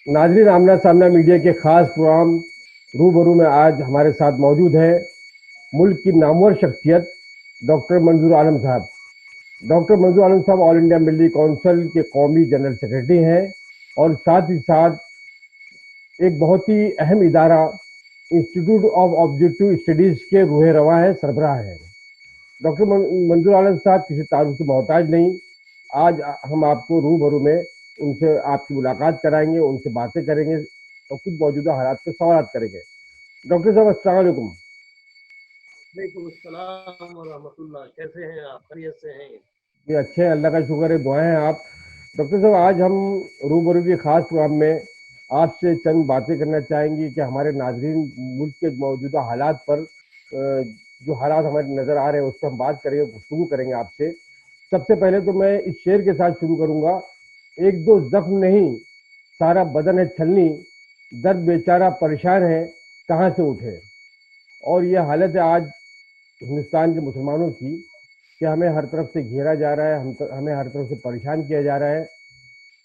नाजरीन, आमना सामना मीडिया के खास प्रोग्राम रूबरू में आज हमारे साथ मौजूद है मुल्क की नामवर शख्सियत डॉक्टर मंजूर आलम साहब। डॉक्टर मंजूर आलम साहब ऑल इंडिया मिलिट्री काउंसिल के कौमी जनरल सेक्रेटरी हैं और साथ ही साथ एक बहुत ही अहम इदारा इंस्टीट्यूट ऑफ ऑब्जेक्टिव स्टडीज के रूह रवा है, सरबराह है। डॉक्टर मंजूर आलम साहब किसी तारुफ की मोहताज नहीं। आज हम आपको रूबरू में उनसे आपकी मुलाकात कराएंगे, उनसे बातें करेंगे और कुछ मौजूदा हालात पे सवाल करेंगे। डॉक्टर साहब, अस्सलाम वालेकुम। वालेकुम अस्सलाम व रहमतुल्लाह। कैसे हैं आप? खैरियत से हैं? ये अच्छे हैं, अल्लाह का शुक्र है, दुआएं हैं आप। डॉक्टर साहब, आज हम रूबरू के खास प्रोग्राम में आपसे चंद बातें करना चाहेंगे कि हमारे नाजरीन मुल्क के मौजूदा हालात पर जो हालात हमारे नज़र आ रहे हैं उस पर हम बात करेंगे, गुफ्तगू करेंगे आपसे। सबसे पहले तो मैं इस शेर के साथ शुरू करूंगा, एक दो जख्म नहीं सारा बदन है छलनी, दर्द बेचारा परेशान है कहाँ से उठे। और ये हालत है आज हिंदुस्तान के मुसलमानों की कि हमें हर तरफ से घेरा जा रहा है, हमें हर तरफ से परेशान किया जा रहा है।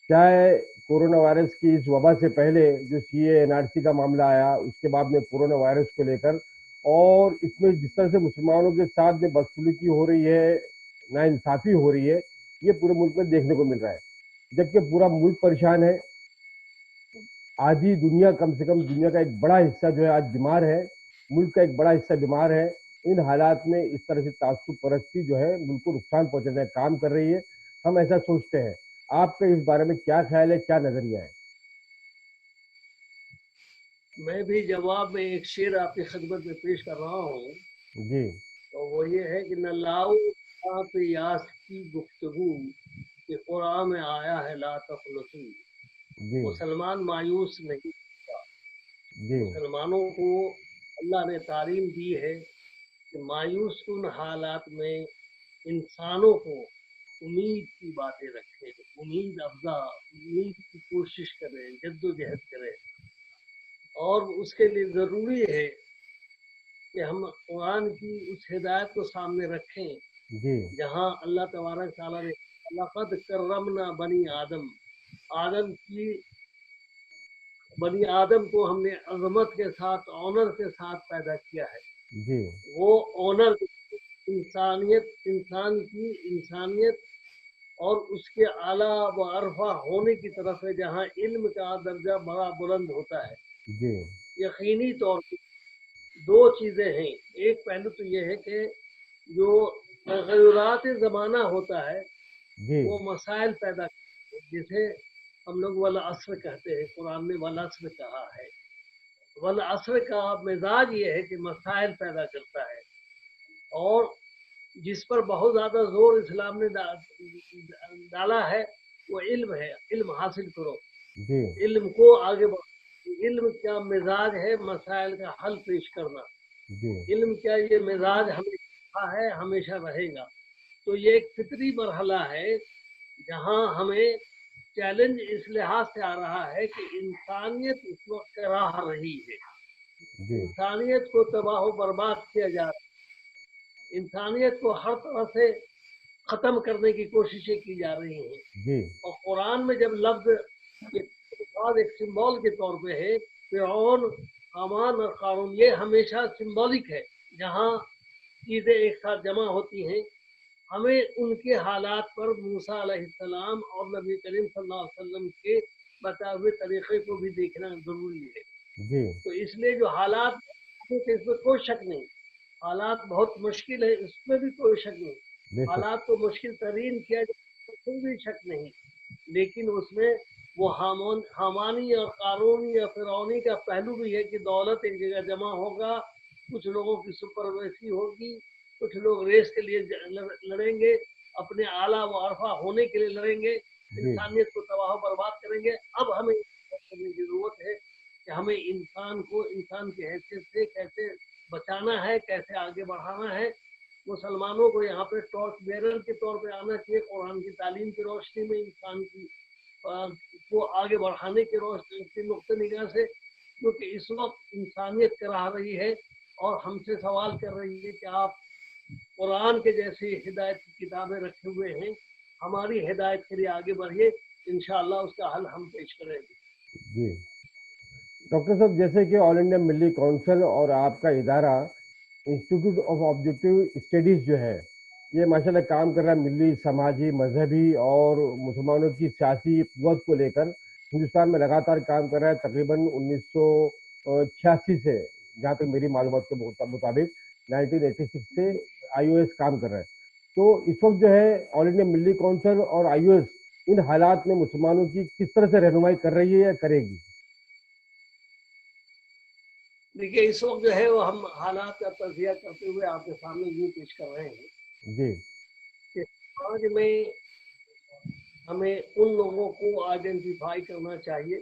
चाहे कोरोना वायरस की इस वबा से पहले जो सीए एनआरसी का मामला आया, उसके बाद में कोरोना वायरस को लेकर, और इसमें जिस तरह से मुसलमानों के साथ में बदसलूकी हो रही है, नाइंसाफ़ी हो रही है, ये पूरे मुल्क में देखने को मिल रहा है। जबकि पूरा मुल्क परेशान है। आधी दुनिया, कम से कम दुनिया का एक बड़ा हिस्सा जो है आज बीमार है, मुल्क का एक बड़ा हिस्सा बीमार है। इन हालात में इस तरह से तासुब परस्ती जो है मुल्क को नुकसान पहुंचाने का काम कर रही है, हम ऐसा सोचते हैं। आपका इस बारे में क्या ख्याल है, क्या नजरिया है? मैं भी जवाब में एक शेर आपकी खिदमत में पेश कर रहा हूँ। जी तो वो ये है कि न लाओ आप यास की गुफ्तगू कि कुरान में आया है ला तखलसू। जी मुसलमान मायूस नहीं होता। जी मुसलमानों को अल्लाह ने तालीम दी है कि मायूस कुन हालात में इंसानों को उम्मीद की बातें रखें, उम्मीद अफजा, उम्मीद की कोशिश करें, जद्दोजहद करें। और उसके लिए ज़रूरी है कि हम कुरान की उस हिदायत को सामने रखें जी जहाँ अल्लाह तबारक ताला ने लक़द कर्रमना बनी आदम, आदम की बनी आदम को हमने अजमत के साथ, ऑनर के साथ पैदा किया है। जी वो ऑनर इंसानियत, इंसान की इंसानियत और उसके आला व अरफा होने की तरफ है, जहाँ इल्म का दर्जा बड़ा बुलंद होता है। जी यकीनी तौर पर दो चीज़ें हैं। एक पहलू तो ये है कि जो तग़य्युरात ज़माना होता है जी वो मसाइल पैदा करते हैं, जिसे हम लोग वल असर कहते हैं। कुरान में वल असर कहा है। वल असर का मिजाज ये है कि मसाइल पैदा करता है, और जिस पर बहुत ज़्यादा जोर इस्लाम ने डाला है वो इल्म है। इल्म हासिल करो, जी इल्म को आगे बढ़ो। इल्म का मिजाज है मसाइल का हल पेश करना। जी इल्म क्या ये मिजाज हमेशा है, हमेशा रहेगा। तो ये एक फितरी मरहला है जहाँ हमें चैलेंज इस लिहाज से आ रहा है कि इंसानियत इस वक्त कराह रही है। जी इंसानियत को तबाह बर्बाद किया जा रहा है। इंसानियत को हर तरह से खत्म करने की कोशिशें की जा रही हैं। जी और कुरान में जब लफ्ज ये एक सिंबल के तौर पे है, फिरौन, हामान और कारून, ये हमेशा सिंबॉलिक है। जहाँ चीज़ें एक साथ जमा होती हैं, हमें उनके हालात पर मूसा अलैहिस्सलाम और नबी करीम सल्लल्लाहु अलैहि वसल्लम के बताए हुए तरीक़े को भी देखना ज़रूरी है। जी तो इसलिए जो हालात, इसमें कोई शक नहीं, हालात बहुत मुश्किल है, इसमें भी कोई शक नहीं। बेशक। हालात को मुश्किल तरीन किया जाए, कोई भी शक नहीं। लेकिन उसमें वो हामानी और कानूनी या फिरौनी का पहलू भी है कि दौलत एक जगह जमा होगा, कुछ लोगों की सुपरवेसी होगी, कुछ लोग रेस के लिए लड़ेंगे, अपने आला व अरफा होने के लिए लड़ेंगे, जी इंसानियत को तबाह बर्बाद करेंगे। अब हमें करने की जरूरत है कि हमें इंसान को इंसान की हैसियत से कैसे बचाना है, कैसे आगे बढ़ाना है। मुसलमानों को यहाँ पे टॉर्च बेरर के तौर पे आना चाहिए, कुरान की तालीम की रोशनी में इंसान की को आगे बढ़ाने की रोशनी की नुक्ते निगाह से। क्योंकि इस वक्त इंसानियत करा रही है और हमसे सवाल कर रही है कि आप कुरान के जैसी हिदायत की किताबें रखे हुए हैं, हमारी हिदायत के लिए आगे बढ़िए, इंशाअल्लाह उसका हल हम पेश करेंगे। जी डॉक्टर साहब, जैसे कि ऑल इंडिया मिली काउंसिल और आपका इदारा इंस्टीट्यूट ऑफ ऑब्जेक्टिव स्टडीज जो है, ये माशाल्लाह काम कर रहा है मिली, समाजी, मजहबी और मुसलमानों की सियासी कुव्वत को लेकर हिंदुस्तान में लगातार काम कर रहा है। तकरीबन 1986 से, जहाँ तक मेरी मालूमात के मुताबिक 1986 से आईओएस काम कर रहा है। तो इस वक्त जो है ऑल इंडिया मिली काउंसिल और आईओएस इन हालात में मुसलमानों की किस तरह से रहनुमाई कर रही है या करेगी? देखिए, इस वक्त जो है वो हम हालात का तजिया करते हुए आपके सामने यूँ पेश कर रहे हैं जी कि समाज में हमें उन लोगों को आइडेंटिफाई करना चाहिए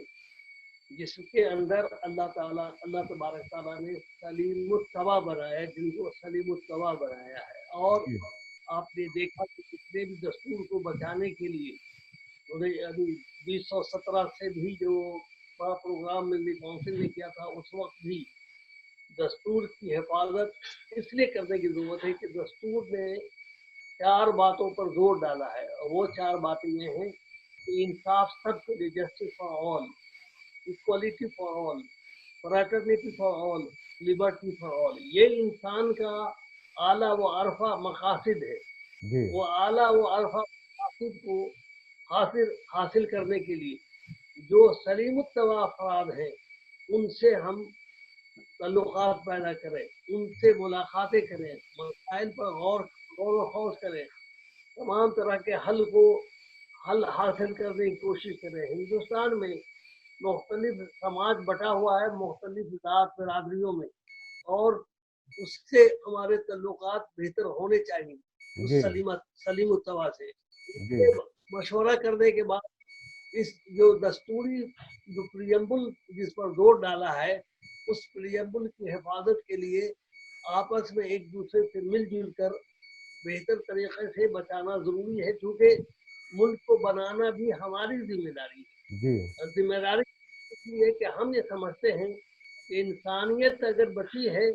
जिसके अंदर अल्लाह तबारक ताला ने सलीमुत्तवा बनाया है, जिनको सलीमुत्तवा बनाया है। और जी आपने देखा कि कितने भी दस्तूर को बचाने के लिए उन्हें अभी 2017 से भी जो बड़ा प्रोग्राम मिली काउंसिल ने किया था, उस वक्त भी दस्तूर की हिफाजत इसलिए करने की जरूरत है कि दस्तूर ने 4 बातों पर जोर डाला है, और वो 4 बातें ये हैं कि इंसाफ सबके लिए, justice for all, equality for all, fraternity for all, liberty for all. ये इंसान का आला व अरफा मकासिद है। जी वो आला व अरफा मकासिद को हासिल करने के लिए जो सलीमुत्तवा अफराद हैं, उनसे हम ताल्लुकात पैदा करें, उनसे मुलाकातें करें, मसाइल पर गौर व खौज करें, तमाम तरह के हल हासिल करने की कोशिश करें। हिंदुस्तान में मुख्तलिफ समाज बटा हुआ है मुख्तलिफ जात बिरादरियों में, और उससे हमारे ताल्लुकात बेहतर होने चाहिए उस जी सलीमुत्तवा से। जी इससे मशवरा करने के बाद इस जो दस्तूरी जो प्रियम्बुल जिस पर जोर डाला है, उस प्रियम्बुल की हिफाजत के लिए आपस में एक दूसरे से मिलजुल कर बेहतर तरीके से बचाना जरूरी है, क्योंकि मुल्क को बनाना भी हमारी जिम्मेदारी जी है। और जिम्मेदारी इसलिए कि हम ये समझते हैं कि इंसानियत अगर बची है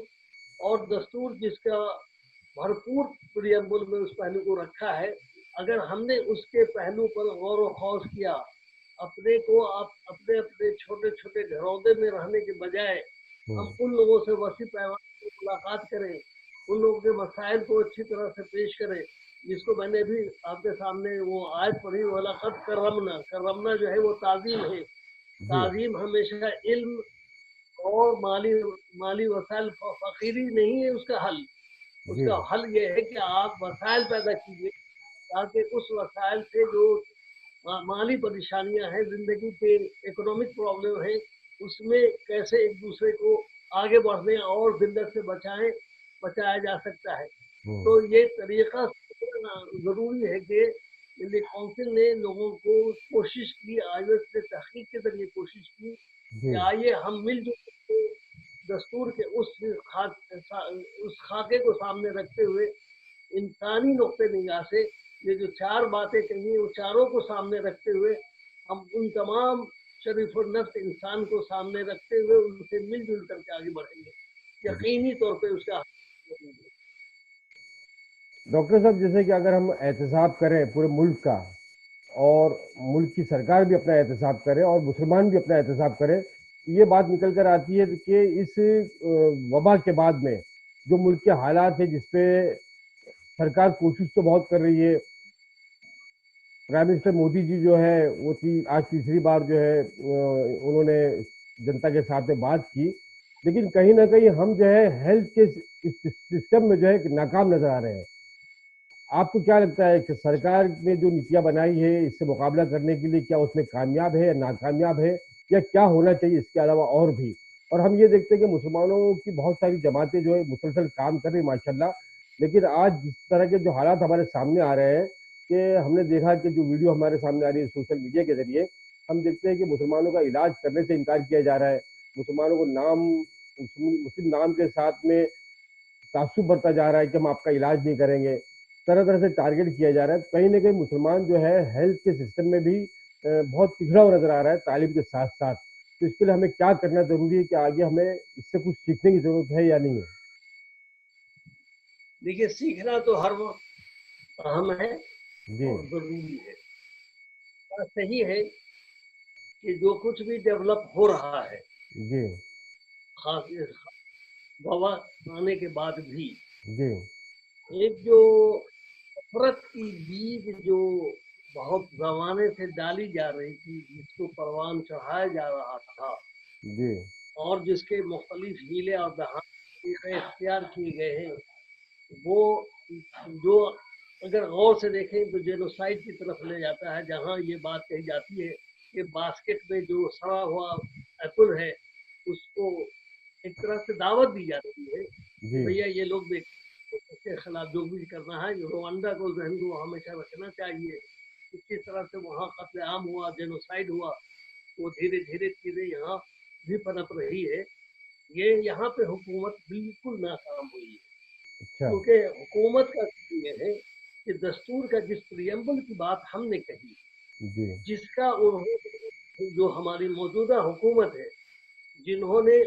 और दस्तूर जिसका भरपूर प्रियम्बुल में उस पहलू को रखा है, अगर हमने उसके पहलू पर गौर व खौज किया, अपने को आप अपने अपने छोटे छोटे घरौंदे में रहने के बजाय हम उन लोगों से वसी पैमाने पर मुलाकात करें, उन लोगों के मसाइल को अच्छी तरह से पेश करें, जिसको मैंने भी आपके सामने वो आयत पढ़ी, वाला खत करमना। करमना जो है वो ताजीम है। जी ताजीम हमेशा इल्म और माली माली वसाइल फकीरी नहीं है उसका हल। जी उसका हल ये है कि आप वसाइल पैदा कीजिए, ताकि उस वसाइल से जो माली परेशानियां हैं, जिंदगी के इकोनॉमिक प्रॉब्लम है, उसमें कैसे एक दूसरे को आगे बढ़ने और जिल्लत से बचाया जा सकता है। हम्म, तो ये तरीका जरूरी है कि दिल्ली काउंसिल ने लोगों को कोशिश की, आईएस ने तहकीक के जरिए कोशिश की कि जी आइए हम मिलजुल के दस्तूर के उस खाके को सामने रखते हुए इंसानी नुक्ते निगाह से ये जो 4 बातें कही, वो चारों को सामने रखते हुए हम उन तमाम शरीफ और नफ्स इंसान को सामने रखते हुए उनसे मिलजुल करके आगे बढ़ेंगे, यकीनी तौर पे उसका हल। डॉक्टर साहब, जैसे कि अगर हम एहतसाब करें पूरे मुल्क का, और मुल्क की सरकार भी अपना एहतसाब करे और मुसलमान भी अपना एहतसाब करे, ये बात निकल कर आती है कि इस वबा के बाद में जो मुल्क के हालात है, जिसपे सरकार कोशिश तो बहुत कर रही है। प्राइम मिनिस्टर मोदी जी जो है वो आज तीसरी बार जो है उन्होंने जनता के साथ में बात की, लेकिन कहीं ना कहीं हम जो है हेल्थ के सिस्टम में जो है नाकाम नजर आ रहे हैं। आपको क्या लगता है कि सरकार ने जो नीतियां बनाई है इससे मुकाबला करने के लिए, क्या उसमें कामयाब है या नाकामयाब है, या क्या होना चाहिए इसके अलावा और भी? और हम ये देखते हैं कि मुसलमानों की बहुत सारी जमातें जो है मुसलसल काम कर रही है माशाल्लाह, लेकिन आज जिस तरह के जो हालात हमारे सामने आ रहे हैं, कि हमने देखा कि जो वीडियो हमारे सामने आ रही है सोशल मीडिया के जरिए, हम देखते हैं कि मुसलमानों का इलाज करने से इनकार किया जा रहा है। मुसलमानों को मुस्लिम नाम के साथ में तासुब बढ़ता जा रहा है कि हम आपका इलाज नहीं करेंगे। तरह तरह से टारगेट किया जा रहा है। कहीं ना कहीं मुसलमान जो है हेल्थ के सिस्टम में भी बहुत पिछड़ा हुआ नजर आ रहा है तालीम के साथ साथ। तो इसके लिए हमें क्या करना जरूरी है, कि आगे हमें इससे कुछ सीखने की जरूरत है या नहीं है? देखिए, सीखना तो हर वक्त अहम है जी और जरूरी है। बात सही है کہ जो कुछ भी डेवलप हो रहा है, जी खास वबा आने के बाद भी, जी एक जो नफरत की बीज जो बहुत जमाने से डाली जा रही थी, जिसको परवान चढ़ाया जा रहा था, जी और जिसके मुख्तलिफ हीले और बहाने इख्तियार किए गए हैं, वो जो अगर गौर से देखें तो जेनोसाइड की तरफ ले जाता है, जहाँ ये बात कही जाती है कि बास्केट में जो सड़ा हुआ एप्पल है, उसको एक तरह से दावत दी जाती है कि जी भैया ये लोग इसके खिलाफ जो भी करना है, रोवांडा को जहन को हमेशा रखना चाहिए कि किस तरह से वहाँ कत्लेआम हुआ, जेनोसाइड हुआ, वो धीरे धीरे चीजें यहाँ भी पनप रही है। ये यहाँ पे हुकूमत बिल्कुल नाकाम हुई है, अच्छा क्योंकि हुकूमत का ये है कि दस्तूर का जिस प्रियम्बल की बात हमने कही, जी जिसका उन्होंने जो हमारी मौजूदा हुकूमत है, जिन्होंने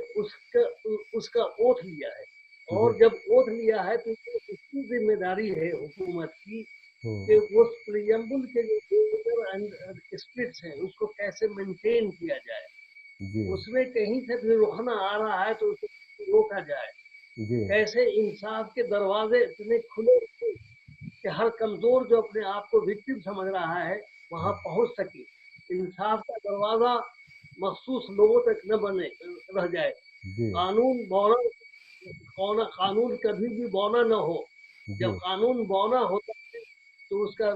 उसका ओथ लिया है, और जी जब ओथ लिया है तो उसकी जिम्मेदारी है हुकूमत की हम्म, कि उस प्रियम्बल के जो एंड स्पिरिट्स हैं उसको कैसे मेंटेन किया जाए, जी उसमें कहीं से भी रुखना आ रहा है तो उसको रोका जाए, जी कैसे इंसाफ के दरवाजे इतने खुले रखें कि हर कमजोर जो अपने आप को विक्टिम समझ रहा है वहां पहुंच सके, इंसाफ का दरवाजा मखसूस लोगों तक न बने रह जाए, जी कानून बौना कानून कभी भी बौना न हो, जी जब कानून बौना होता है तो उसका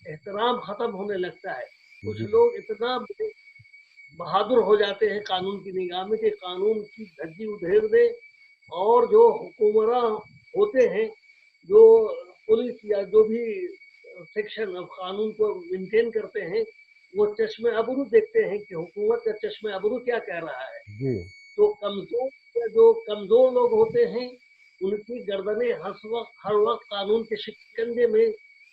एहतराम खत्म होने लगता है, कुछ जी लोग इतना बहादुर हो जाते हैं कानून की निगाह में कि कानून की धज्जी उधेड़ दे, और जो हुक्मरान होते हैं, जो पुलिस या जो भी सेक्शन ऑफ कानून को मेंटेन करते हैं, वो चश्मे अबरू देखते हैं कि हुकूमत का चश्मे अबरू क्या कह रहा है। जी तो जो कमजोर लोग होते हैं, उनकी गर्दनें हर वक्त कानून के शिकंजे में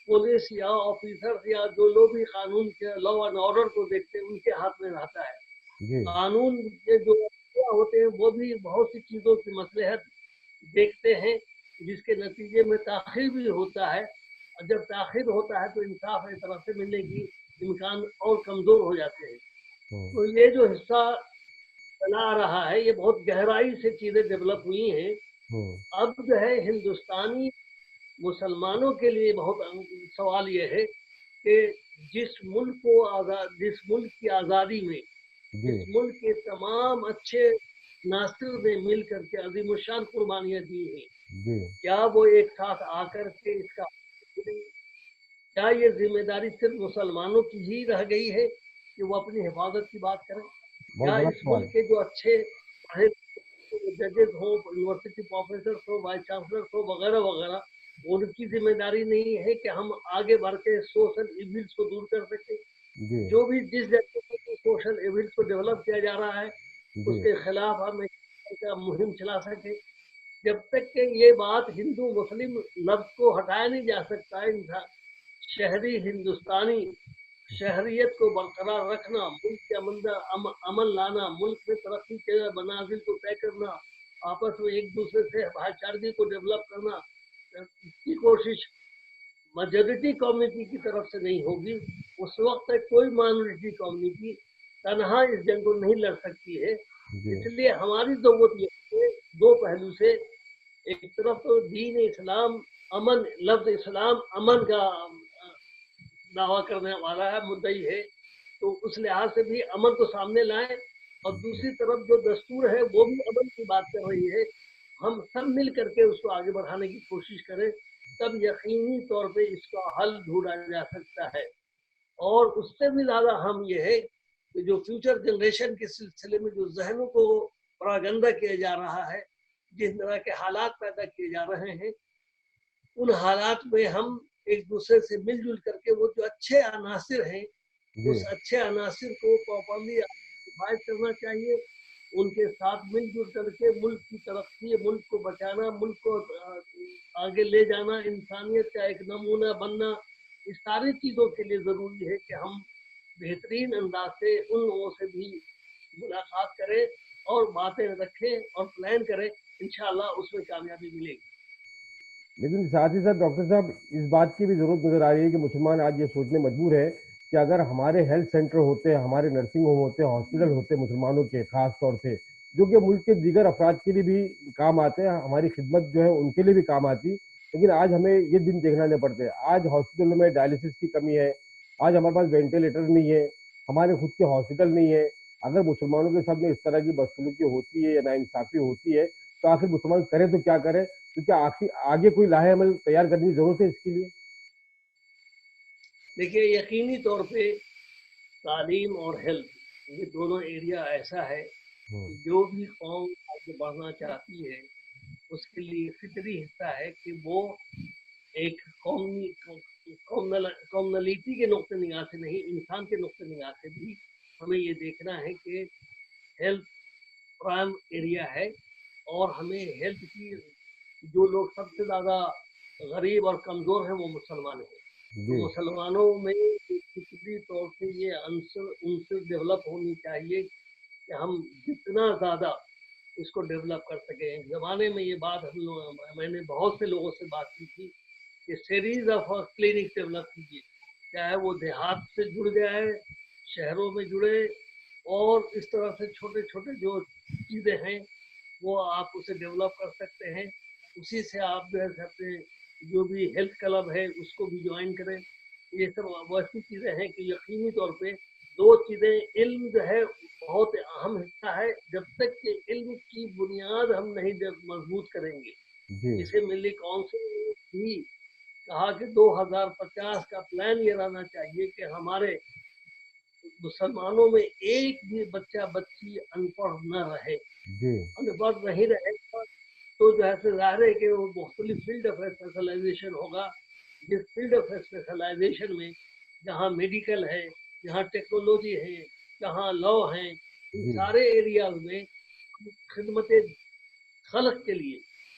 पुलिस या ऑफिसर या जो लोग भी कानून के लॉ एंड ऑर्डर को देखते हैं, उनके हाथ में रहता है। जी कानून के जो होते हैं वो भी बहुत सी चीजों की मसलहत देखते हैं, जिसके नतीजे में ताखिर भी होता है, और जब ताखिर होता है तो इंसाफ एक तरह से मिलने की इम्कान और कमजोर हो जाते हैं। हम्म, तो ये जो हिस्सा चला आ रहा है, ये बहुत गहराई से चीजें डेवलप हुई हैं। हम्म, अब जो है हिंदुस्तानी मुसलमानों के लिए बहुत सवाल ये है कि जिस मुल्क की आज़ादी में, जी इस मुल्क के तमाम अच्छे नासिर ने मिल करके अजीमुशान कुर्बानियां दी हैं, जी क्या वो एक साथ आकर के इसका, क्या ये जिम्मेदारी सिर्फ मुसलमानों की ही रह गई है कि वो अपनी हिफाजत की बात करें? बहुत क्या बड़ा इस सवाल मुल्क के जो अच्छे जजेस हो, यूनिवर्सिटी प्रोफेसर हो, वाइस चांसलर हो, वगैरह वगैरह, उनकी जिम्मेदारी नहीं है कि हम आगे बढ़ के सोशल इविल्स को दूर कर सके? जी जो भी जिस जगह पर सोशल इविल्स को डेवलप किया जा रहा है, जी उसके खिलाफ हम एक मुहिम चला सके। जब तक कि ये बात हिंदू मुस्लिम लफ्ज को हटाया नहीं जा सकता है, इंसान शहरी हिंदुस्तानी शहरियत को बरकरार रखना, मुल्क के अंदर अमन लाना, मुल्क में तरक्की के मनाजिल को तय करना, आपस में एक दूसरे से भाईचारगी को डेवलप करना, इसकी कोशिश मेजोरिटी कम्युनिटी की तरफ से नहीं होगी, उस वक्त तक कोई माइनॉरिटी कम्युनिटी तनहा इस जंग को नहीं लड़ सकती है। जी इसलिए हमारी जरूरत ये है, दो पहलू से, एक तरफ तो दीन इस्लाम अमन, लफ्ज इस्लाम अमन का दावा करने वाला है, मुद्दई है, तो उस लिहाज से भी अमन को सामने लाएं, और दूसरी तरफ जो दस्तूर है वो भी अमन की बात कर रही है, हम सब मिल करके उसको आगे बढ़ाने की कोशिश करें, तब यकीनी तौर पे इसका हल ढूंढा जा सकता है। और उससे भी ज्यादा हम ये है कि जो फ्यूचर जनरेशन के सिलसिले में जो जहनों को परागंदा किया जा रहा है, जिस तरह के हालात पैदा किए जा रहे हैं, उन हालात में हम एक दूसरे से मिलजुल करके वो जो अच्छे अनासिर हैं, जी उस अच्छे अनासिर को प्रॉपरली डिवाइड करना चाहिए, उनके साथ मिलजुल करके मुल्क की तरक्की, मुल्क को बचाना, मुल्क को आगे ले जाना, इंसानियत का एक नमूना बनना, इस सारी चीज़ों के लिए ज़रूरी है कि हम बेहतरीन अंदाज से उन लोगों से भी मुलाकात करें और बातें रखें और प्लान करें, इंशाअल्लाह उसमें कामयाबी मिलेगी। लेकिन साथ ही साथ डॉक्टर साहब इस बात की भी जरूरत नजर आ रही है कि मुसलमान आज ये सोचने मजबूर है کہ اگر ہمارے ہیلتھ سینٹر ہوتے، ہمارے نرسنگ ہوم ہوتے، ہاسپٹل ہوتے مسلمانوں کے خاص طور سے، جو کہ ملک کے دیگر افراد کے لیے بھی کام آتے ہیں، ہماری خدمت جو ہے ان کے لیے بھی کام آتی، لیکن آج ہمیں یہ دن دیکھنا نہیں پڑتے۔ آج ہاسپٹلوں میں ڈائلسس کی کمی ہے، آج ہمارے پاس وینٹیلیٹر نہیں ہے، ہمارے خود کے ہاسپٹل نہیں ہے۔ اگر مسلمانوں کے ساتھ میں اس طرح کی بدسلوکی ہوتی ہے یا ناانصافی ہوتی ہے تو آخر مسلمان کرے تو کیا کرے؟ کیونکہ آخر آگے کوئی لاہ عمل تیار کرنے کی ضرورت ہے اس کے لیے۔ دیکھیے یقینی طور پہ تعلیم اور ہیلتھ یہ دونوں ایریا ایسا ہے جو بھی قوم آگے بڑھنا چاہتی ہے اس کے لیے فطری حصہ ہے کہ وہ ایک قومنلیتی کے نقطۂ نگاہ سے نہیں، انسان کے نقطۂ نگاہ سے بھی ہمیں یہ دیکھنا ہے کہ ہیلتھ پرائم ایریا ہے، اور ہمیں ہیلتھ کی جو لوگ سب سے زیادہ غریب اور کمزور ہیں وہ مسلمان ہیں، تو مسلمانوں میں فطری طور سے یہ عنصر ڈیولپ ہونی چاہیے کہ ہم جتنا زیادہ اس کو ڈیولپ کر سکیں۔ زمانے میں یہ بات میں نے بہت سے لوگوں سے بات کی تھی کہ سیریز آف کلینک ڈیولپ کیجیے، چاہے وہ دیہات سے جڑ جائے، شہروں میں جڑے، اور اس طرح سے چھوٹے چھوٹے جو چیزیں ہیں وہ آپ اسے ڈیولپ کر سکتے ہیں۔ اسی سے آپ جو ہے اپنے جو بھی ہیلتھ کلب ہے اس کو بھی جوائن کریں۔ یہ سب ویسی چیزیں ہیں کہ یقینی طور پہ دو چیزیں، علم جو ہے بہت اہم حصہ ہے، جب تک کہ علم کی بنیاد ہم نہیں مضبوط کریں گے۔ جسے ملی کونسل نے بھی کہا کہ 2050 کا پلان یہ رہنا چاہیے کہ ہمارے مسلمانوں میں ایک بھی بچہ بچی ان پڑھ نہ رہے۔ ان پڑھ نہیں رہے تو جو ہے ظاہر ہے کہ وہ مختلف فیلڈ آف اسپیشلائزیشن ہوگا، جس فیلڈ آف اسپیشلائزیشن میں جہاں میڈیکل ہے، جہاں ٹیکنالوجی ہے، جہاں لا ہیں، ان سارے ایریاز میں خدمت خلق کے لیے،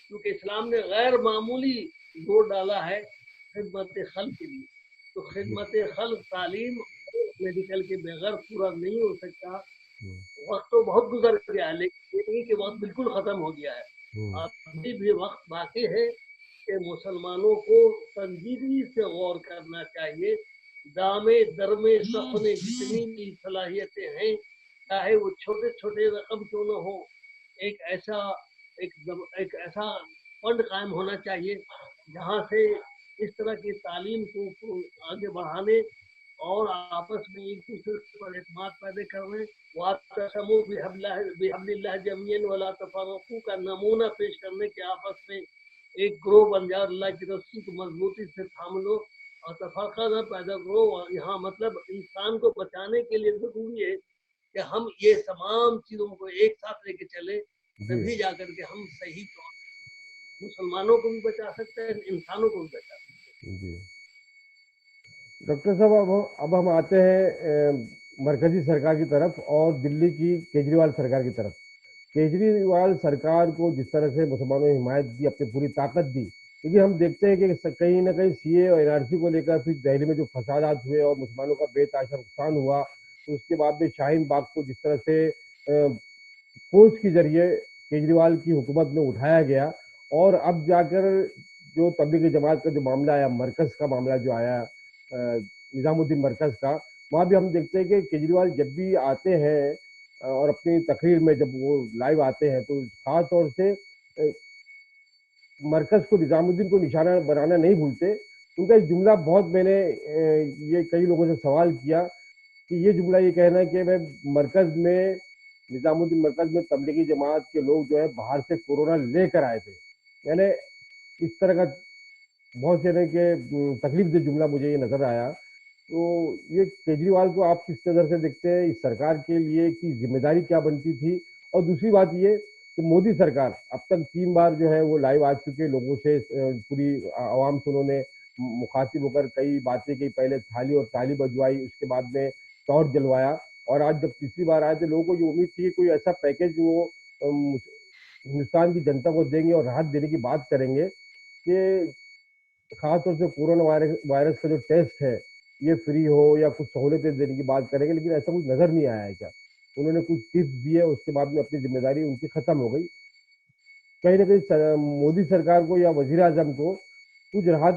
کیونکہ اسلام نے غیر معمولی زور ڈالا ہے خدمت خلق کے لیے، تو خدمت خلق تعلیم میڈیکل کے بغیر پورا نہیں ہو سکتا۔ وقت تو بہت گزر گیا ہے، لیکن یہ نہیں کہ وقت بالکل ختم ہو گیا ہے، ابھی بھی وقت باقی ہے کہ مسلمانوں کو سنجیدگی سے غور کرنا چاہیے۔ دامے درمے سخنے جتنی بھی صلاحیتیں ہیں، چاہے وہ چھوٹے چھوٹے رقم کیوں نہ ہو، ایک ایسا فنڈ قائم ہونا چاہیے جہاں سے اس طرح کی تعلیم کو آگے بڑھانے اور آپس میں ایک دوسرے پر اعتماد پیدا کرنے، وَاعْتَصِمُوا بِحَبْلِ اللَّهِ جَمِيعًا وَلَا تَفَرَّقُوا کا نمونہ پیش کرنے کے آپس میں ایک گروہ بن جاؤ، اللہ کی رسی کو مضبوطی سے تھام لو اور تفرقہ نہ پیدا کرو۔ یہاں مطلب انسان کو بچانے کے لیے ضروری ہے کہ ہم یہ تمام چیزوں کو ایک ساتھ لے کے چلے، تبھی جا کر کے ہم صحیح طور مسلمانوں کو بھی بچا سکتے ہیں، انسانوں کو بھی بچا سکتے ہیں۔ ڈاکٹر صاحب اب ہم آتے ہیں مرکزی سرکار کی طرف اور دلی کی کیجریوال سرکار کی طرف۔ کیجریوال سرکار کو جس طرح سے مسلمانوں نے حمایت دی، اپنی پوری طاقت دی، کیونکہ ہم دیکھتے ہیں کہ کہیں نہ کہیں سی اے اور این آر سی کو لے کر پھر دہلی میں جو فسادات ہوئے اور مسلمانوں کا بے تحاشا نقصان ہوا، تو اس کے بعد میں شاہین باغ کو جس طرح سے فورس کے ذریعے کیجریوال کی حکومت میں اٹھایا گیا، اور اب جا کر جو تبلیغی جماعت کا جو معاملہ آیا، مرکز کا معاملہ جو آیا نظام الدین مرکز کا، وہاں بھی ہم دیکھتے ہیں کہ کیجریوال جب بھی آتے ہیں اور اپنی تقریر میں جب وہ لائیو آتے ہیں تو خاص طور سے مرکز کو، نظام الدین کو نشانہ بنانا نہیں بھولتے۔ ان کا ایک جملہ بہت، میں نے یہ کئی لوگوں سے سوال کیا کہ یہ جملہ یہ کہنا ہے کہ میں مرکز میں، نظام الدین مرکز میں تبلیغی جماعت کے لوگ جو ہے باہر سے کورونا لے کر آئے تھے، یعنی اس طرح کا بہت سے کہ تکلیف دہ جملہ مجھے یہ نظر آیا۔ تو یہ کیجریوال کو آپ کس نظر سے دیکھتے ہیں؟ اس سرکار کے لیے کی ذمہ داری کیا بنتی تھی؟ اور دوسری بات یہ کہ مودی سرکار اب تک 3 بار جو ہے وہ لائیو آ چکے لوگوں سے، پوری عوام سے انہوں نے مخاطب ہو کر کئی باتیں کی، پہلے تھالی اور تالی بجوائی، اس کے بعد میں ٹارچ جلوایا، اور آج جب تیسری بار آئے تو لوگوں کو یہ امید تھی کہ کوئی ایسا پیکیج وہ ہندوستان کی جنتا کو دیں گے اور راحت دینے کی بات کریں گے کہ خاص طور سے کورونا وائرس کا جو ٹیسٹ ہے یہ فری ہو یا کچھ سہولتیں دینے کی بات کریں گے، لیکن ایسا کچھ نظر نہیں آیا ہے۔ کیا انہوں نے کچھ ٹپس دیے، اس کے بعد میں اپنی ذمہ داری ان کی ختم ہو گئی؟ کہیں نہ کہیں مودی سرکار کو یا وزیر اعظم کو کچھ راحت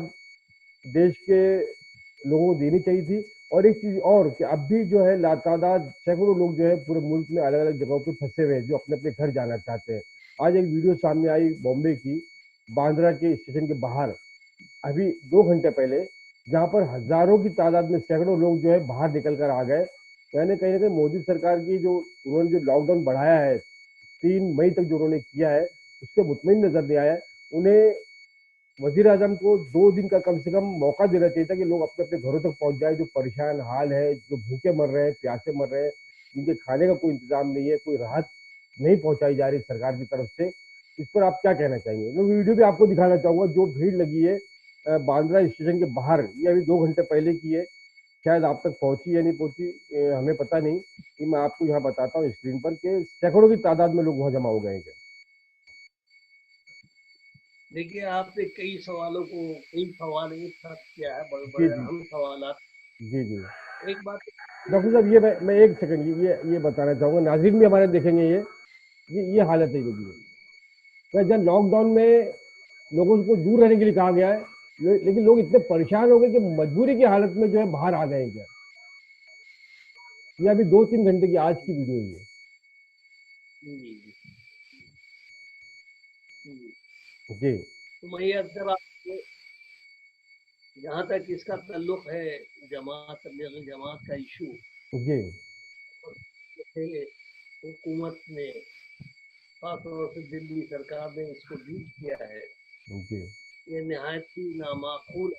دیش کے لوگوں کو دینی چاہیے تھی، اور ایک چیز اور کہ اب بھی جو ہے لاتعداد سینکڑوں لوگ جو ہے پورے ملک میں الگ الگ جگہوں پہ پھنسے ہوئے ہیں جو اپنے اپنے گھر جانا چاہتے ہیں. آج ایک ویڈیو سامنے آئی بامبے کی، باندرا کے اسٹیشن کے باہر ابھی 2 گھنٹے پہلے، جہاں پر ہزاروں کی تعداد میں سینکڑوں لوگ جو ہے باہر نکل کر آ گئے. یعنی کہیں نہ کہیں مودی سرکار کی جو انہوں نے جو لاک ڈاؤن بڑھایا ہے 3 مئی تک جو انہوں نے کیا ہے اس سے مطمئن نظر نہیں آیا. انہیں وزیر اعظم کو 2 دن کا کم سے کم موقع دینا چاہیے تھا کہ لوگ اپنے اپنے گھروں تک پہنچ جائے جو پریشان حال ہے، جو بھوکے مر رہے ہیں، پیاسے مر رہے ہیں، جن کے کھانے کا کوئی انتظام نہیں ہے، کوئی راحت نہیں پہنچائی جا رہی سرکار کی طرف سے. اس پر آپ کیا کہنا چاہیں گے؟ میں ویڈیو بھی آپ کو دکھانا چاہوں گا جو بھیڑ لگی ہے باندرا اسٹیشن کے باہر، یہ ابھی 2 گھنٹے پہلے کی ہے. شاید آپ تک پہنچی یا نہیں پہنچی ہمیں پتہ نہیں. کہ میں آپ کو یہاں بتاتا ہوں اسکرین پر کہ سینکڑوں کی تعداد میں لوگ وہاں جمع ہو گئے ہیں. دیکھیے آپ نے کئی سوال ایک ساتھ کیا ہے، بڑے جی بڑے جی اہم سوالات. جی جی ایک بات ڈاکٹر صاحب، یہ میں ایک سیکنڈ یہ بتانا چاہوں گا، ناظرین بھی ہمارے دیکھیں گے. یہ حالت ہے کہ جب لاک ڈاؤن میں لوگوں کو دور رہنے کے لیے کہا گیا ہے، لیکن لوگ اتنے پریشان ہو گئے کہ مجبوری کی حالت میں جو ہے باہر آ گئے ہیں. یہ ابھی 2-3 گھنٹے کی آج کی ویڈیو ہے. جی جی جی جی تو میں اکثر آپ کو جہاں تک اس کا تعلق ہے جماعت تبلیغی جماعت کا ایشو، جی حکومت نے خاص طور سے دلی سرکار نے اس کو ڈیل کیا ہے، جی یہ نہایت ہی نامعقول.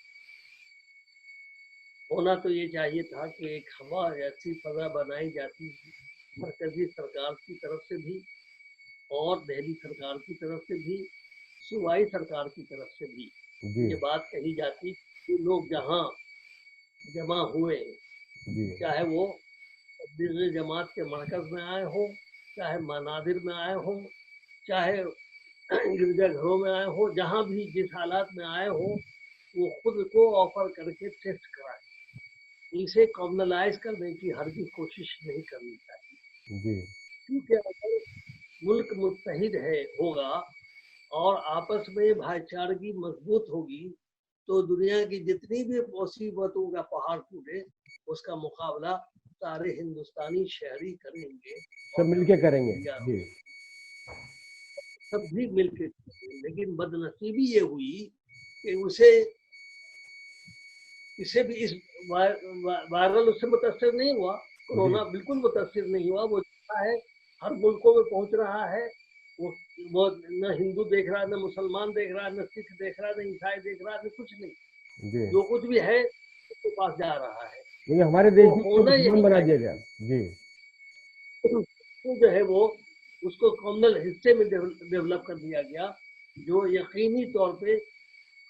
ہونا تو یہ چاہیے تھا کہ ایک ہوا ایسی فضا بنائی جاتی مرکزی سرکار کی طرف سے بھی اور دہلی سرکار کی طرف سے بھی، صوبائی سرکار کی طرف سے بھی جی یہ بات کہی جاتی کہ لوگ جہاں جمع ہوئے، جی چاہے وہ تبلیغی جماعت کے مرکز میں آئے ہوں، چاہے منابر میں آئے ہوں، چاہے گرجا گھروں میں آئے ہوں، جہاں بھی جس حالات میں آئے ہوں وہ خود کو آفر کر کے ٹیسٹ کرائے. اسے کامنلائز کرنے کی ہرگز کوشش نہیں کرنی چاہیے، جی کیونکہ اگر ملک متحد ہوگا اور آپس میں بھائی چارگی مضبوط ہوگی تو دنیا کی جتنی بھی مصیبتوں کا پہاڑ ٹوٹے اس کا مقابلہ سارے ہندوستانی شہری کریں گے اور سب مل کے کریں گے. تیار جی سب بھی مل کے. لیکن بدنصیبی یہ ہوئی کہ اسے بھی اس وائرل اس سے متاثر نہیں ہوا، کورونا بالکل متاثر نہیں ہوا. وہ ہے ہر ملکوں میں پہنچ رہا ہے. وہ نہ ہندو دیکھ رہا ہے، نہ مسلمان دیکھ رہا ہے، نہ سکھ دیکھ رہا ہے، نہ عیسائی دیکھ رہا ہے، نہ کچھ نہیں. جی جو کچھ بھی ہے اس کے پاس جا رہا ہے. لیکن ہمارے تو دیش میں اس کو ہونا دشمن یہی بنا دیا چاہیے گیا. جی جو ہے وہ اس کو کامنل حصے میں ڈیولپ کر دیا گیا، جو یقینی طور پہ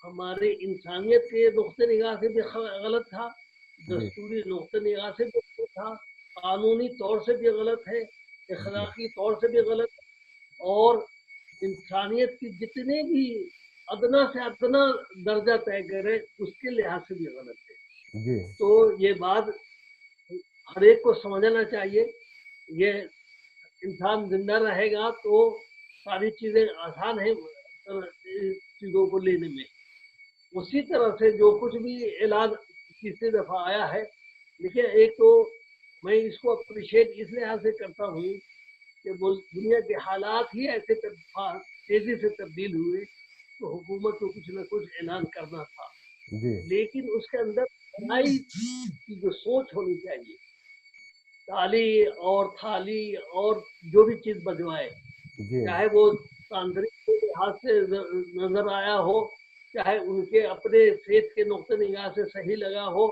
ہمارے انسانیت کے نقطۂ نگاہ سے بھی غلط تھا، جی دستوری نقطۂ نگاہ سے بھی غلط تھا، قانونی طور سے بھی غلط ہے، اخلاقی طور سے بھی غلط ہے، اور انسانیت کی جتنے بھی ادنا سے ادنا درجہ طے کرے اس کے لحاظ سے بھی غلط ہے. جی تو یہ بات ہر ایک کو سمجھنا چاہیے. یہ انسان زندہ رہے گا تو ساری چیزیں آسان ہیں چیزوں کو لینے میں. اسی طرح سے جو کچھ بھی اعلان تیسری دفعہ آیا ہے، دیکھیے ایک تو میں اس کو اپریشیٹ اس لحاظ سے کرتا ہوں کہ دنیا کے حالات ہی ایسے تیزی سے تبدیل ہوئے تو حکومت کو کچھ نہ کچھ اعلان کرنا تھا. جی لیکن اس کے اندر بڑائی کی جو سوچ ہونی چاہیے، تالی اور تھالی اور جو بھی چیز بجوائے، جی چاہے وہ تانترک کے لحاظ سے نظر آیا ہو، چاہے ان کے اپنے صحت کے نقطۂ نگاہ سے صحیح لگا ہو،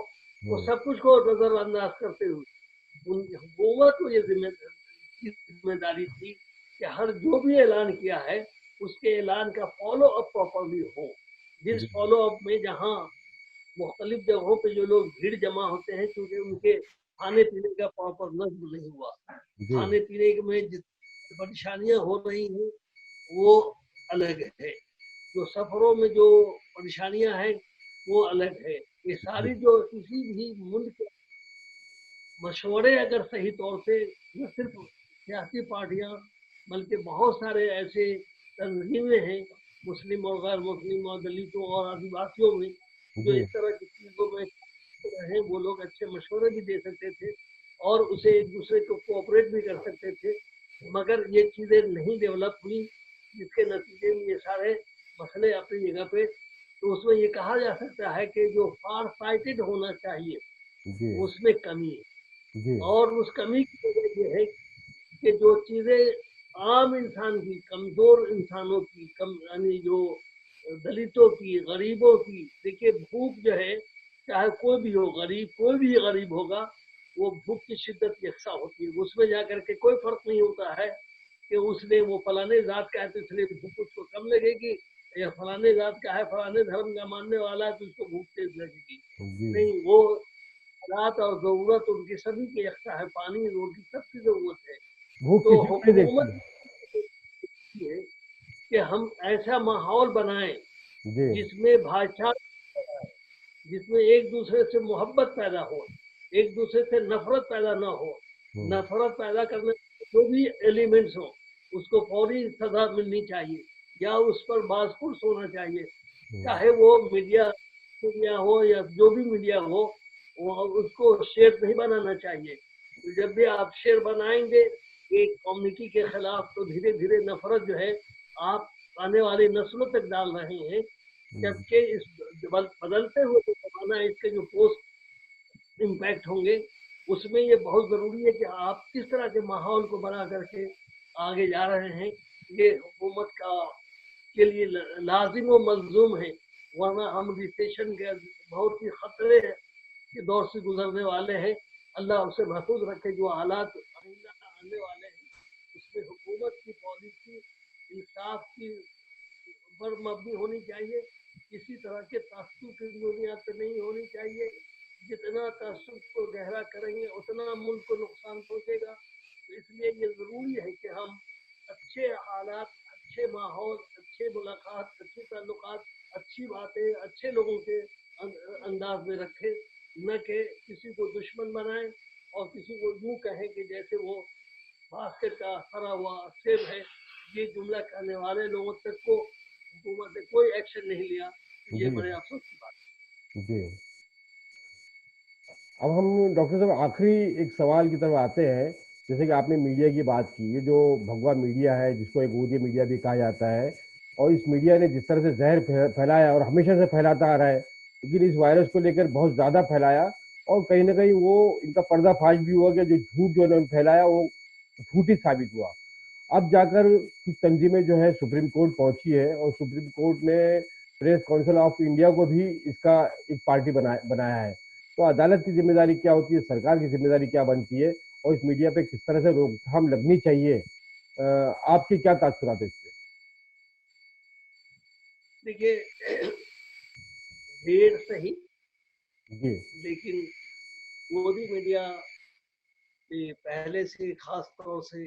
وہ سب کچھ کو نظر انداز کرتے ہوئے حکومت کو یہ ذمہ داری تھی کہ ہر جو بھی اعلان کیا ہے اس کے اعلان کا فالو اپ پراپرلی ہو. جس فالو اپ میں جہاں مختلف جگہوں پہ جو لوگ بھیڑ جمع ہوتے ہیں کیونکہ ان کے کھانے پینے کا پراپر نظم نہیں ہوا، جی کھانے پینے میں جتنی پریشانیاں ہو رہی ہیں وہ الگ ہے، جو سفروں میں جو پریشانیاں ہیں وہ الگ ہے. یہ ساری جو کسی بھی ملک مشورے اگر صحیح طور سے نہ صرف سیاسی پارٹیاں بلکہ بہت سارے ایسے تنظیمیں ہیں مسلم اور غیر مسلم اور دلتوں اور آدیواسیوں میں جو جی اس طرح کی چیزوں میں रहे वो लोग अच्छे मशवरे भी दे सकते थे और उसे एक दूसरे को कोऑपरेट भी कर सकते थे, मगर ये चीजें नहीं डेवलप हुई, जिसके नतीजे में ये सारे मसले अपनी जगह पे। तो उसमें ये कहा जा सकता है कि जो फार साइटेड होना चाहिए जी उसमें कमी है, जी और उस कमी की वजह ये है कि जो चीजें आम इंसान की, कमजोर इंसानों की, कम यानी जो दलितों की, गरीबों की, देखिए भूख जो है, चाहे कोई भी हो, गरीब कोई भी गरीब होगा, वो भूख की शिद्दत यकसा होती है, उसमें जाकर के कोई फर्क नहीं होता है कि उसने वो फलाने जात का है तो इसलिए भूख उसको कम लगेगी, या फलाने जात का है, फलाने धर्म का मानने वाला है तो उसको भूख तेज लगेगी। जी नहीं, वो हालात और जरूरत उनकी सभी की यकसा है, पानी रोटी सबकी जरूरत है। भूख तो किसी को नहीं देखती। हुकूमत ये है कि हम ऐसा माहौल बनाएं जी जिसमें भाईचारा पैदा हो, जिसमें एक दूसरे से मोहब्बत पैदा हो, एक दूसरे से नफरत पैदा ना हो। हम्म, नफरत पैदा करने के जो भी एलिमेंट्स हो उसको फौरी सजा मिलनी चाहिए या उस पर बासपुर होना चाहिए, हम्म, चाहे वो मीडिया मीडिया हो या जो भी मीडिया हो, वो उसको शेर नहीं बनाना चाहिए। तो जब भी आप शेर बनाएंगे एक कम्युनिटी के खिलाफ, तो धीरे धीरे नफरत जो है आप आने वाली नस्लों तक डाल रहे हैं। हम्म, जबकि इस बदलते हुए जो जमाना है, इसके जो पोस्ट इम्पैक्ट होंगे, उसमें ये बहुत जरूरी है कि आप किस तरह के माहौल को बना करके आगे जा रहे हैं। ये हुकूमत का के लिए लाजिम व मलजूम है, वरना हम रिसेशन के बहुत ही खतरे के दौर से गुजरने वाले हैं। अल्लाह उसे महफूज रखे। जो हालात आइंदा आने वाले हैं उसमें हुकूमत की पॉलिसी इंसाफ की पर मबनी होनी चाहिए, किसी तरह के तासुब की बुनियाद पर नहीं होनी चाहिए। जितना तासुब को गहरा करेंगे उतना मुल्क को नुकसान पहुंचेगा। तो इसलिए ये ज़रूरी है कि हम अच्छे हालात, अच्छे माहौल, अच्छे मुलाकात, अच्छे ताल्लुकात, अच्छी बातें अच्छे लोगों के अंदाज में रखें, न कि किसी को दुश्मन बनाएं और किसी को यूं कहें कि जैसे वो बास्केट का सरा हुआ सेब है। ये जुमला कहने वाले लोगों तक को हुकूमत ने कोई एक्शन नहीं लिया, तो ये जी बड़े अफसोस की बात जी। अब हम डॉक्टर साहब आखिरी एक सवाल की तरफ आते हैं। जैसे कि आपने मीडिया की बात की, ये जो भगवा मीडिया है जिसको एक ऊदी मीडिया भी कहा जाता है, और इस मीडिया ने जिस तरह से जहर फैलाया और हमेशा से फैलाता आ रहा है, लेकिन इस वायरस को लेकर बहुत ज़्यादा फैलाया, और कहीं ना कहीं वो इनका पर्दाफाश भी हुआ कि जो झूठ जो इन्होंने फैलाया वो झूठ ही साबित हुआ। अब जाकर कुछ तंजीमें जो है सुप्रीम कोर्ट पहुंची है, और सुप्रीम कोर्ट ने प्रेस काउंसिल ऑफ इंडिया को भी इसका एक पार्टी बनाया है। तो अदालत की जिम्मेदारी क्या होती है, सरकार की जिम्मेदारी क्या बनती है, और इस मीडिया पे किस तरह से रोकथाम लगनी चाहिए? आपके क्या तात्पर्य है इससे? है। देखिए, देर सही, जी लेकिन मोदी मीडिया ने पहले से खास तौर से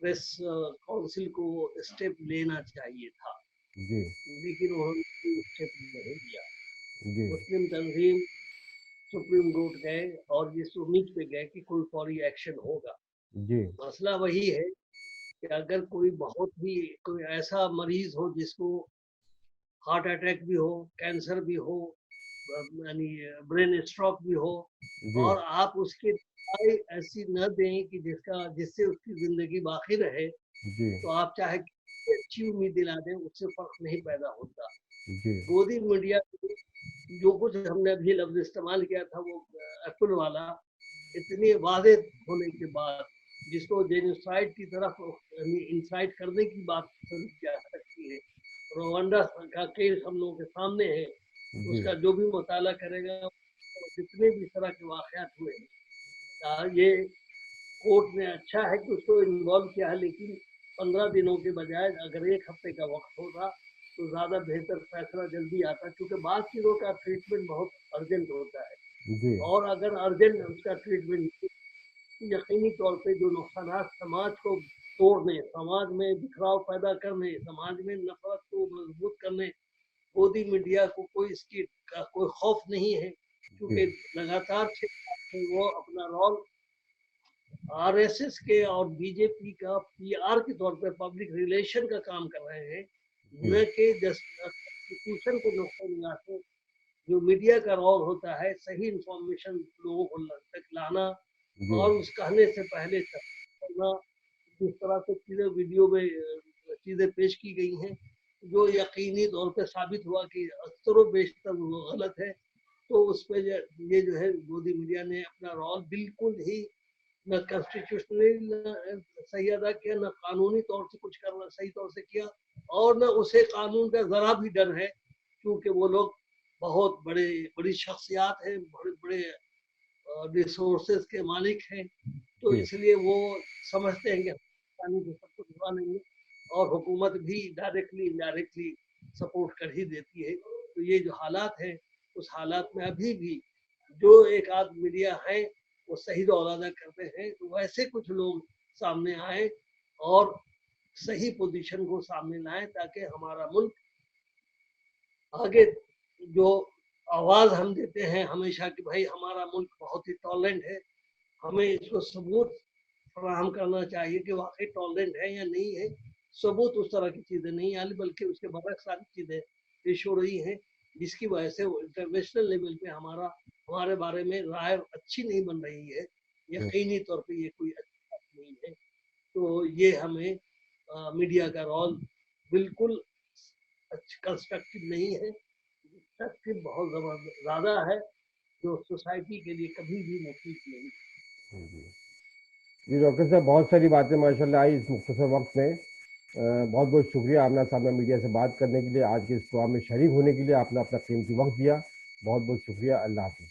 प्रेस काउंसिल को स्टेप लेना चाहिए था, जी लेकिन उन्होंने स्टेप नहीं लिया। जी मुस्लिम तंजीम सुप्रीम कोर्ट गए और इस उम्मीद पे गए कि कोई फौरी एक्शन होगा। जी मसला वही है कि अगर कोई बहुत ही कोई ऐसा मरीज हो जिसको हार्ट अटैक भी हो, कैंसर भी हो, यानी ब्रेन स्ट्रोक भी हो, जी और आप उसकी दवाई ऐसी न दें कि जिससे उसकी जिंदगी बाकी रहे, जी तो आप चाहे कितनी अच्छी उम्मीद दिला दें, उससे फर्क नहीं पैदा होता। जी गोदी मीडिया जो कुछ हमने अभी लफ्ज इस्तेमाल किया था वो एप्पल वाला, इतने वादे होने के बाद जिसको जेनोसाइड की तरफ इंसाइट करने की बात शुरू जा सकती है। रोवांडा का केस हम लोगों के सामने है, जी उसका जो भी मुताला करेगा, जितने भी तरह के वाकयात हुए ये कोर्ट ने अच्छा है कि उसको इन्वॉल्व किया है, लेकिन 15 दिनों के बजाय अगर एक हफ्ते का वक्त होता तो ज्यादा बेहतर फैसला जल्दी आता, क्योंकि बाद चीजों का ट्रीटमेंट बहुत अर्जेंट होता है। जी और अगर अर्जेंट उसका ट्रीटमेंट यकीनी तौर पे जो नुकसान समाज को तोड़ने, समाज में बिखराव पैदा करने, समाज में नफरत को मजबूत करने, गोदी मीडिया को कोई इसकी का कोई खौफ नहीं है, क्योंकि लगातार वो अपना रोल आरएसएस के और बीजेपी का पीआर के तौर पे पब्लिक रिलेशन का काम कर रहे हैं, जी न कि कॉन्स्टिट्यूशन को नुकसान दिलाते, जो मीडिया का रोल होता है सही इंफॉर्मेशन लोगों को तक लाना जी और उस कहने से पहले करना, जिस तरह से चीजें वीडियो में चीजें पेश की गई हैं जो यकीनी तौर पे साबित हुआ कि अक्सर बेशतर वो गलत है, तो उस पे ये जो है गोदी मीडिया ने अपना रोल बिल्कुल ही न कॉन्स्टिट्यूशनली सही अदा किया, न कानूनी तौर से कुछ करना सही तौर से किया, और न उसे कानून का जरा भी डर है, क्योंकि वो लोग बहुत बड़ी शख्सियात हैं, बड़े बड़े रिसोर्सेज के मालिक हैं, तो जी इसलिए वो समझते हैं कि कानून से सब कुछ हुआ नहीं है, और हुकूमत भी डायरेक्टली इनडायरेक्टली सपोर्ट कर ही देती है। तो ये जो हालात है, उस हालात में अभी भी जो एक आध मीडिया है वो सही रोल अदा करते हैं, तो वैसे कुछ लोग सामने आए और सही पोजीशन को सामने लाएं, ताकि हमारा मुल्क आगे जो आवाज हम देते हैं हमेशा कि भाई हमारा मुल्क बहुत ही टॉलरेंट है, हमें इसको सबूत फराहम करना चाहिए कि वाकई टॉलरेंट है या नहीं है। सबूत उस तरह की चीजें नहीं आई, बल्कि उसके बरक्स सारी चीजें पेश हो रही हैं, जिसकी वजह से इंटरनेशनल लेवल पे हमारे बारे में राय अच्छी नहीं बन रही है। यकीनी तौर पे ये कोई अच्छी बात नहीं है। तो ये हमें मीडिया का रोल बिल्कुल कंस्ट्रक्टिव नहीं है, कंस्ट्रक्टिव बहुत ज्यादा है, जो सोसाइटी के लिए कभी भी मुफीद नहीं। जी डॉक्टर साहब, बहुत सारी बातें माशाल्लाह आई इस मुख्तसर वक्त में। बहुत बहुत शुक्रिया आमना सामना मीडिया से बात करने के लिए, आज के इस प्रोग्राम में शरीक होने के लिए आपने अपना कीमती वक्त दिया। बहुत बहुत शुक्रिया। अल्लाह हाफिज़।